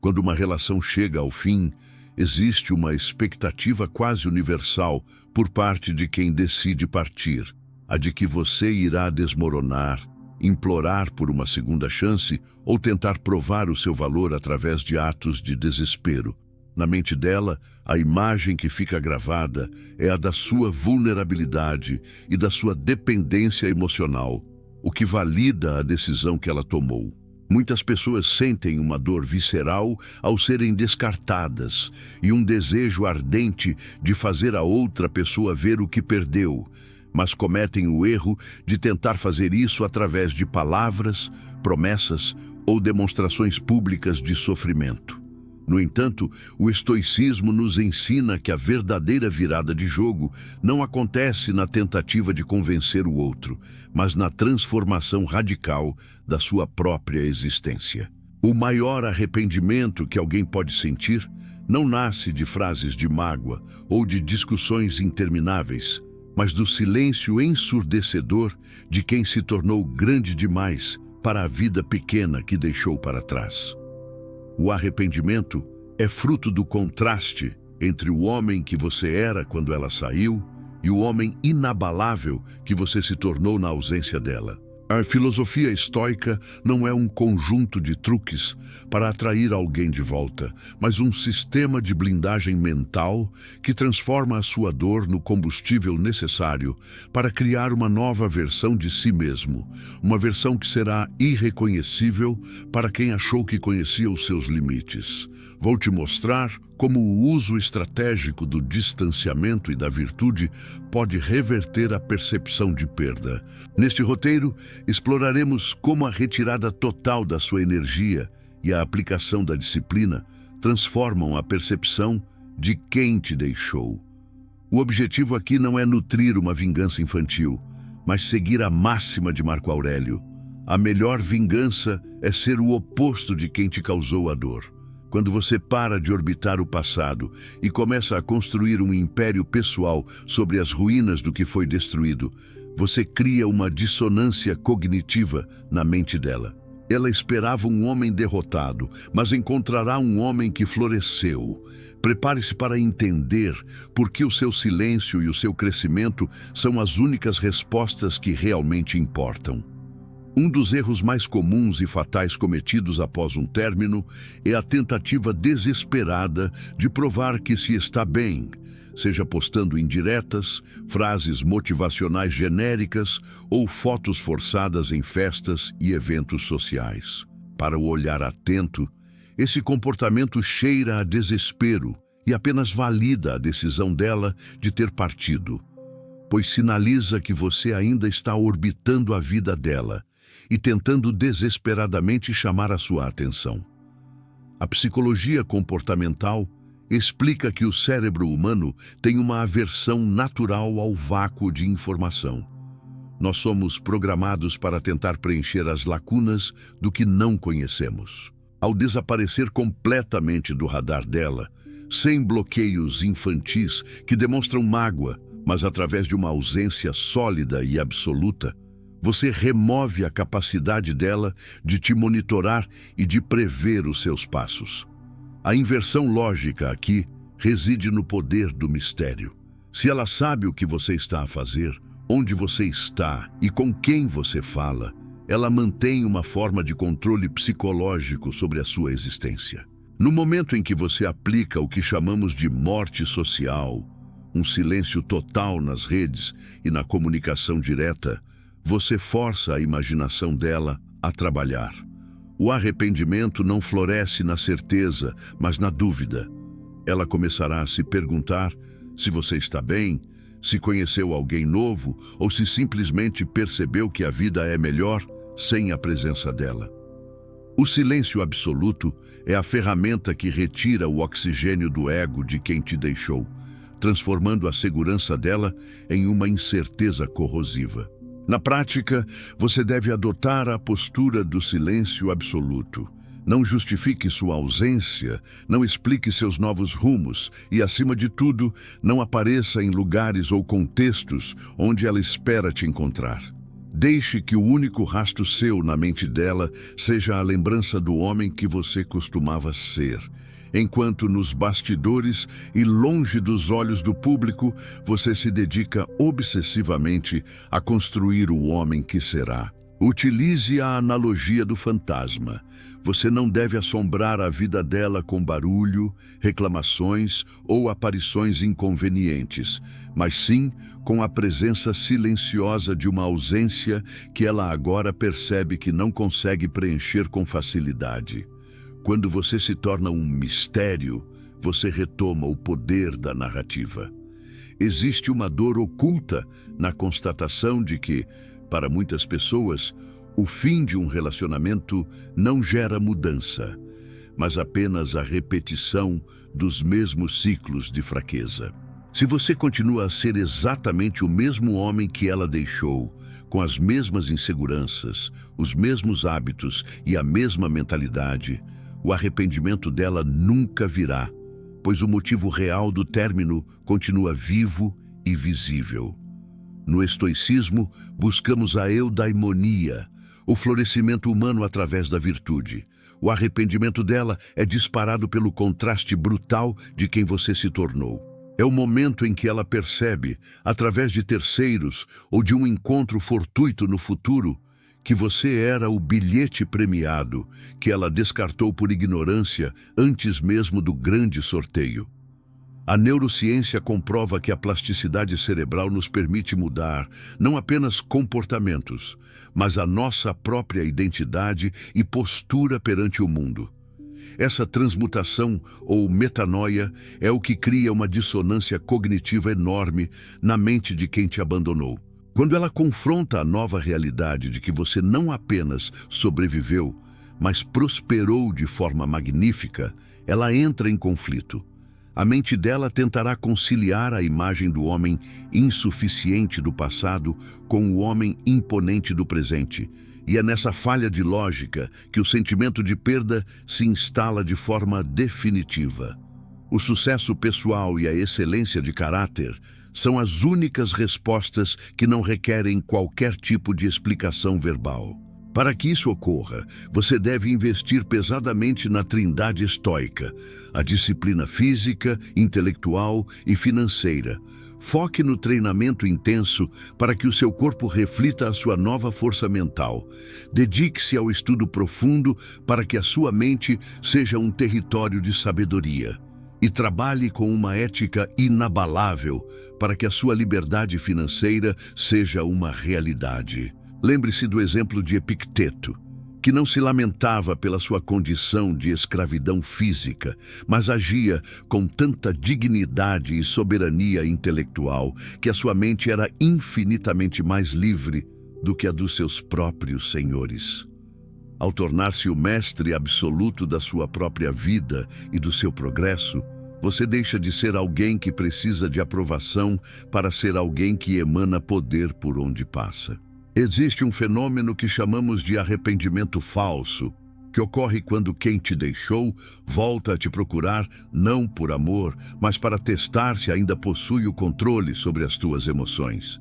Quando uma relação chega ao fim, existe uma expectativa quase universal por parte de quem decide partir, a de que você irá desmoronar, implorar por uma segunda chance ou tentar provar o seu valor através de atos de desespero. Na mente dela, a imagem que fica gravada é a da sua vulnerabilidade e da sua dependência emocional, o que valida a decisão que ela tomou. Muitas pessoas sentem uma dor visceral ao serem descartadas e um desejo ardente de fazer a outra pessoa ver o que perdeu, mas cometem o erro de tentar fazer isso através de palavras, promessas ou demonstrações públicas de sofrimento. No entanto, o estoicismo nos ensina que a verdadeira virada de jogo não acontece na tentativa de convencer o outro, mas na transformação radical da sua própria existência. O maior arrependimento que alguém pode sentir não nasce de frases de mágoa ou de discussões intermináveis, mas do silêncio ensurdecedor de quem se tornou grande demais para a vida pequena que deixou para trás. O arrependimento é fruto do contraste entre o homem que você era quando ela saiu e o homem inabalável que você se tornou na ausência dela. A filosofia estoica não é um conjunto de truques para atrair alguém de volta, mas um sistema de blindagem mental que transforma a sua dor no combustível necessário para criar uma nova versão de si mesmo, uma versão que será irreconhecível para quem achou que conhecia os seus limites. Vou te mostrar como o uso estratégico do distanciamento e da virtude pode reverter a percepção de perda. Neste roteiro, exploraremos como a retirada total da sua energia e a aplicação da disciplina transformam a percepção de quem te deixou. O objetivo aqui não é nutrir uma vingança infantil, mas seguir a máxima de Marco Aurélio. A melhor vingança é ser o oposto de quem te causou a dor. Quando você para de orbitar o passado e começa a construir um império pessoal sobre as ruínas do que foi destruído, você cria uma dissonância cognitiva na mente dela. Ela esperava um homem derrotado, mas encontrará um homem que floresceu. Prepare-se para entender por que o seu silêncio e o seu crescimento são as únicas respostas que realmente importam. Um dos erros mais comuns e fatais cometidos após um término é a tentativa desesperada de provar que se está bem, seja postando indiretas, frases motivacionais genéricas ou fotos forçadas em festas e eventos sociais. Para o olhar atento, esse comportamento cheira a desespero e apenas valida a decisão dela de ter partido, pois sinaliza que você ainda está orbitando a vida dela e tentando desesperadamente chamar a sua atenção. A psicologia comportamental explica que o cérebro humano tem uma aversão natural ao vácuo de informação. Nós somos programados para tentar preencher as lacunas do que não conhecemos. Ao desaparecer completamente do radar dela, sem bloqueios infantis que demonstram mágoa, mas através de uma ausência sólida e absoluta, você remove a capacidade dela de te monitorar e de prever os seus passos. A inversão lógica aqui reside no poder do mistério. Se ela sabe o que você está a fazer, onde você está e com quem você fala, ela mantém uma forma de controle psicológico sobre a sua existência. No momento em que você aplica o que chamamos de morte social, um silêncio total nas redes e na comunicação direta, você força a imaginação dela a trabalhar. O arrependimento não floresce na certeza, mas na dúvida. Ela começará a se perguntar se você está bem, se conheceu alguém novo ou se simplesmente percebeu que a vida é melhor sem a presença dela. O silêncio absoluto é a ferramenta que retira o oxigênio do ego de quem te deixou, transformando a segurança dela em uma incerteza corrosiva. Na prática, você deve adotar a postura do silêncio absoluto. Não justifique sua ausência, não explique seus novos rumos e, acima de tudo, não apareça em lugares ou contextos onde ela espera te encontrar. Deixe que o único rastro seu na mente dela seja a lembrança do homem que você costumava ser. Enquanto nos bastidores e longe dos olhos do público, você se dedica obsessivamente a construir o homem que será. Utilize a analogia do fantasma. Você não deve assombrar a vida dela com barulho, reclamações ou aparições inconvenientes, mas sim com a presença silenciosa de uma ausência que ela agora percebe que não consegue preencher com facilidade. Quando você se torna um mistério, você retoma o poder da narrativa. Existe uma dor oculta na constatação de que, para muitas pessoas, o fim de um relacionamento não gera mudança, mas apenas a repetição dos mesmos ciclos de fraqueza. Se você continua a ser exatamente o mesmo homem que ela deixou, com as mesmas inseguranças, os mesmos hábitos e a mesma mentalidade, o arrependimento dela nunca virá, pois o motivo real do término continua vivo e visível. No estoicismo, buscamos a eudaimonia, o florescimento humano através da virtude. O arrependimento dela é disparado pelo contraste brutal de quem você se tornou. É o momento em que ela percebe, através de terceiros ou de um encontro fortuito no futuro, que você era o bilhete premiado que ela descartou por ignorância antes mesmo do grande sorteio. A neurociência comprova que a plasticidade cerebral nos permite mudar não apenas comportamentos, mas a nossa própria identidade e postura perante o mundo. Essa transmutação ou metanoia é o que cria uma dissonância cognitiva enorme na mente de quem te abandonou. Quando ela confronta a nova realidade de que você não apenas sobreviveu, mas prosperou de forma magnífica, ela entra em conflito. A mente dela tentará conciliar a imagem do homem insuficiente do passado com o homem imponente do presente. E é nessa falha de lógica que o sentimento de perda se instala de forma definitiva. O sucesso pessoal e a excelência de caráter são as únicas respostas que não requerem qualquer tipo de explicação verbal. Para que isso ocorra, você deve investir pesadamente na trindade estoica, a disciplina física, intelectual e financeira. Foque no treinamento intenso para que o seu corpo reflita a sua nova força mental. Dedique-se ao estudo profundo para que a sua mente seja um território de sabedoria. E trabalhe com uma ética inabalável para que a sua liberdade financeira seja uma realidade. Lembre-se do exemplo de Epicteto, que não se lamentava pela sua condição de escravidão física, mas agia com tanta dignidade e soberania intelectual que a sua mente era infinitamente mais livre do que a dos seus próprios senhores. Ao tornar-se o mestre absoluto da sua própria vida e do seu progresso, você deixa de ser alguém que precisa de aprovação para ser alguém que emana poder por onde passa. Existe um fenômeno que chamamos de arrependimento falso, que ocorre quando quem te deixou volta a te procurar não por amor, mas para testar se ainda possui o controle sobre as tuas emoções.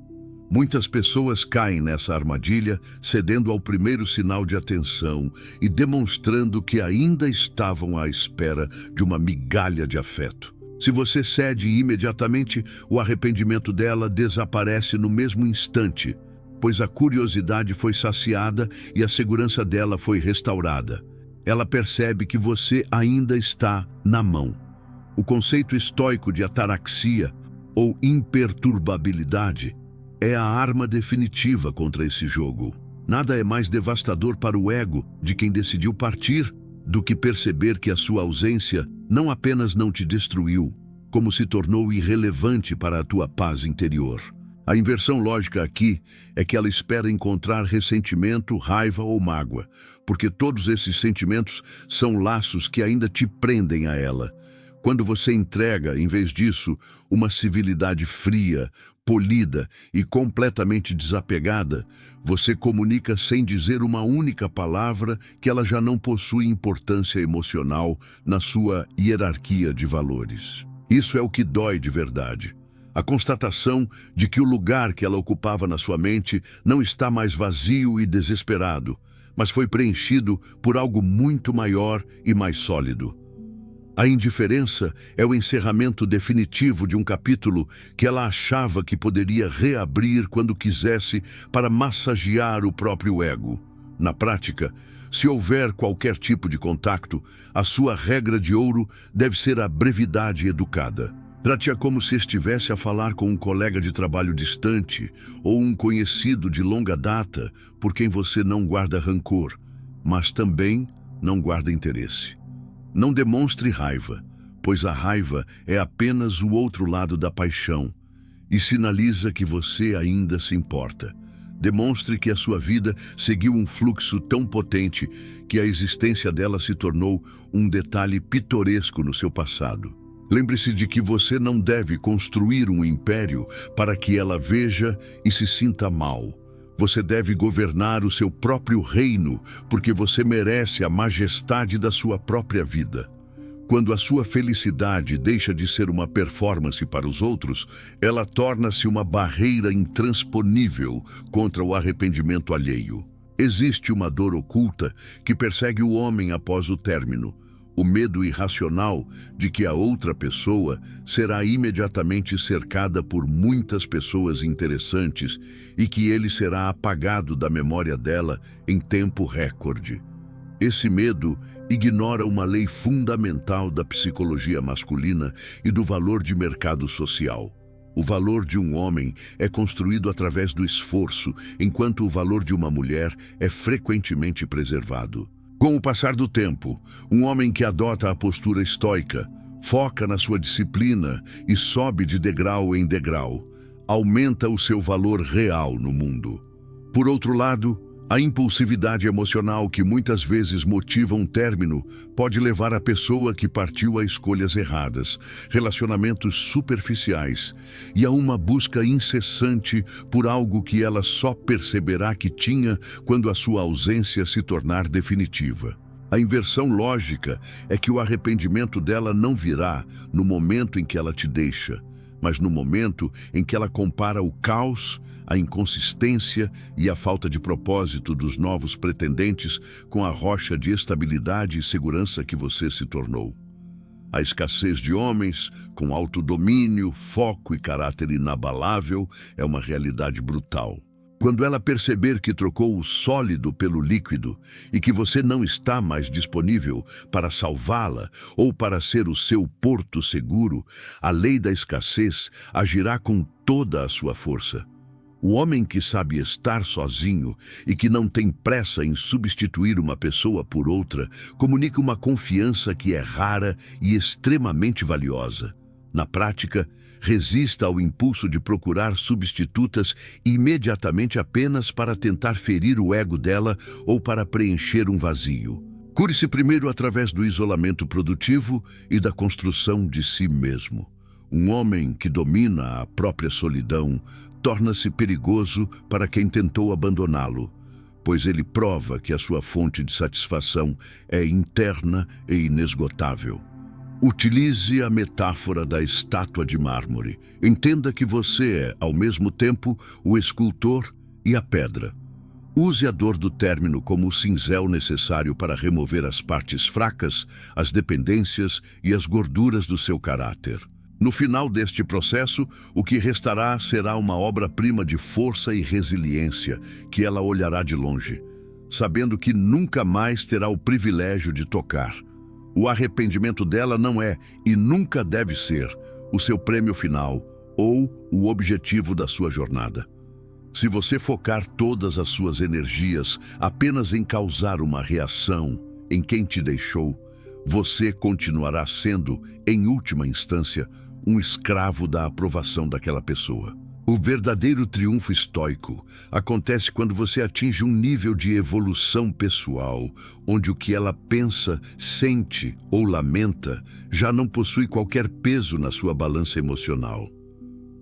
Muitas pessoas caem nessa armadilha, cedendo ao primeiro sinal de atenção e demonstrando que ainda estavam à espera de uma migalha de afeto. Se você cede imediatamente, o arrependimento dela desaparece no mesmo instante, pois a curiosidade foi saciada e a segurança dela foi restaurada. Ela percebe que você ainda está na mão. O conceito estoico de ataraxia, ou imperturbabilidade, é a arma definitiva contra esse jogo. Nada é mais devastador para o ego de quem decidiu partir do que perceber que a sua ausência não apenas não te destruiu, como se tornou irrelevante para a tua paz interior. A inversão lógica aqui é que ela espera encontrar ressentimento, raiva ou mágoa, porque todos esses sentimentos são laços que ainda te prendem a ela. Quando você entrega, em vez disso, uma civilidade fria, polida e completamente desapegada, você comunica sem dizer uma única palavra que ela já não possui importância emocional na sua hierarquia de valores. Isso é o que dói de verdade. A constatação de que o lugar que ela ocupava na sua mente não está mais vazio e desesperado, mas foi preenchido por algo muito maior e mais sólido. A indiferença é o encerramento definitivo de um capítulo que ela achava que poderia reabrir quando quisesse para massagear o próprio ego. Na prática, se houver qualquer tipo de contato, a sua regra de ouro deve ser a brevidade educada. Trate-a como se estivesse a falar com um colega de trabalho distante ou um conhecido de longa data por quem você não guarda rancor, mas também não guarda interesse. Não demonstre raiva, pois a raiva é apenas o outro lado da paixão e sinaliza que você ainda se importa. Demonstre que a sua vida seguiu um fluxo tão potente que a existência dela se tornou um detalhe pitoresco no seu passado. Lembre-se de que você não deve construir um império para que ela veja e se sinta mal. Você deve governar o seu próprio reino, porque você merece a majestade da sua própria vida. Quando a sua felicidade deixa de ser uma performance para os outros, ela torna-se uma barreira intransponível contra o arrependimento alheio. Existe uma dor oculta que persegue o homem após o término. O medo irracional de que a outra pessoa será imediatamente cercada por muitas pessoas interessantes e que ele será apagado da memória dela em tempo recorde. Esse medo ignora uma lei fundamental da psicologia masculina e do valor de mercado social. O valor de um homem é construído através do esforço, enquanto o valor de uma mulher é frequentemente preservado. Com o passar do tempo, um homem que adota a postura estoica, foca na sua disciplina e sobe de degrau em degrau, aumenta o seu valor real no mundo. Por outro lado, a impulsividade emocional que muitas vezes motiva um término pode levar a pessoa que partiu a escolhas erradas, relacionamentos superficiais e a uma busca incessante por algo que ela só perceberá que tinha quando a sua ausência se tornar definitiva. A inversão lógica é que o arrependimento dela não virá no momento em que ela te deixa, mas no momento em que ela compara o caos, a inconsistência e a falta de propósito dos novos pretendentes com a rocha de estabilidade e segurança que você se tornou. A escassez de homens, com autodomínio, foco e caráter inabalável, é uma realidade brutal. Quando ela perceber que trocou o sólido pelo líquido e que você não está mais disponível para salvá-la ou para ser o seu porto seguro, a lei da escassez agirá com toda a sua força. O homem que sabe estar sozinho e que não tem pressa em substituir uma pessoa por outra, comunica uma confiança que é rara e extremamente valiosa. Na prática, resista ao impulso de procurar substitutas imediatamente apenas para tentar ferir o ego dela ou para preencher um vazio. Cure-se primeiro através do isolamento produtivo e da construção de si mesmo. Um homem que domina a própria solidão torna-se perigoso para quem tentou abandoná-lo, pois ele prova que a sua fonte de satisfação é interna e inesgotável. Utilize a metáfora da estátua de mármore. Entenda que você é, ao mesmo tempo, o escultor e a pedra. Use a dor do término como o cinzel necessário para remover as partes fracas, as dependências e as gorduras do seu caráter. No final deste processo, o que restará será uma obra-prima de força e resiliência que ela olhará de longe, sabendo que nunca mais terá o privilégio de tocar. O arrependimento dela não é, e nunca deve ser, o seu prêmio final ou o objetivo da sua jornada. Se você focar todas as suas energias apenas em causar uma reação em quem te deixou, você continuará sendo, em última instância, um escravo da aprovação daquela pessoa. O verdadeiro triunfo estoico acontece quando você atinge um nível de evolução pessoal, onde o que ela pensa, sente ou lamenta já não possui qualquer peso na sua balança emocional.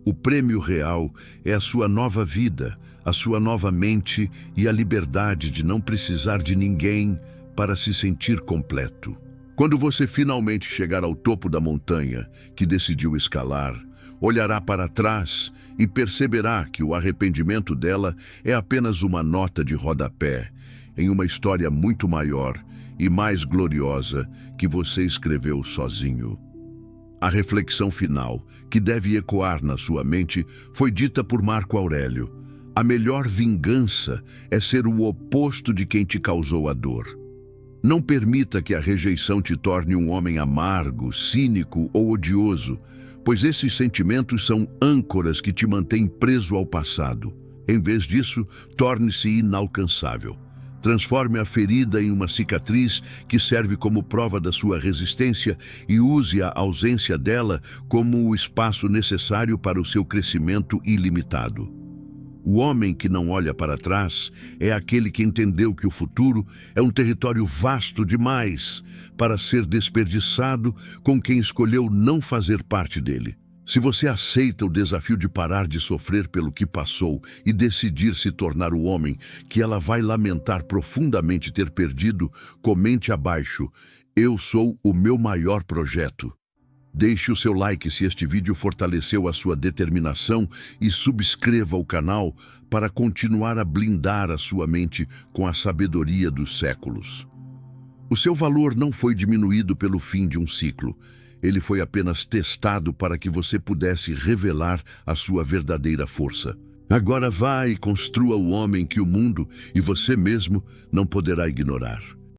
O prêmio real é a sua nova vida, a sua nova mente e a liberdade de não precisar de ninguém para se sentir completo. Quando você finalmente chegar ao topo da montanha que decidiu escalar, olhará para trás e perceberá que o arrependimento dela é apenas uma nota de rodapé em uma história muito maior e mais gloriosa que você escreveu sozinho. A reflexão final, que deve ecoar na sua mente, foi dita por Marco Aurélio. A melhor vingança é ser o oposto de quem te causou a dor. Não permita que a rejeição te torne um homem amargo, cínico ou odioso, pois esses sentimentos são âncoras que te mantêm preso ao passado. Em vez disso, torne-se inalcançável. Transforme a ferida em uma cicatriz que serve como prova da sua resistência e use a ausência dela como o espaço necessário para o seu crescimento ilimitado. O homem que não olha para trás é aquele que entendeu que o futuro é um território vasto demais para ser desperdiçado com quem escolheu não fazer parte dele. Se você aceita o desafio de parar de sofrer pelo que passou e decidir se tornar o homem que ela vai lamentar profundamente ter perdido, comente abaixo: "Eu sou o meu maior projeto". Deixe o seu like se este vídeo fortaleceu a sua determinação e subscreva o canal para continuar a blindar a sua mente com a sabedoria dos séculos. O seu valor não foi diminuído pelo fim de um ciclo. Ele foi apenas testado para que você pudesse revelar a sua verdadeira força. Agora vá e construa o homem que o mundo e você mesmo não poderá ignorar.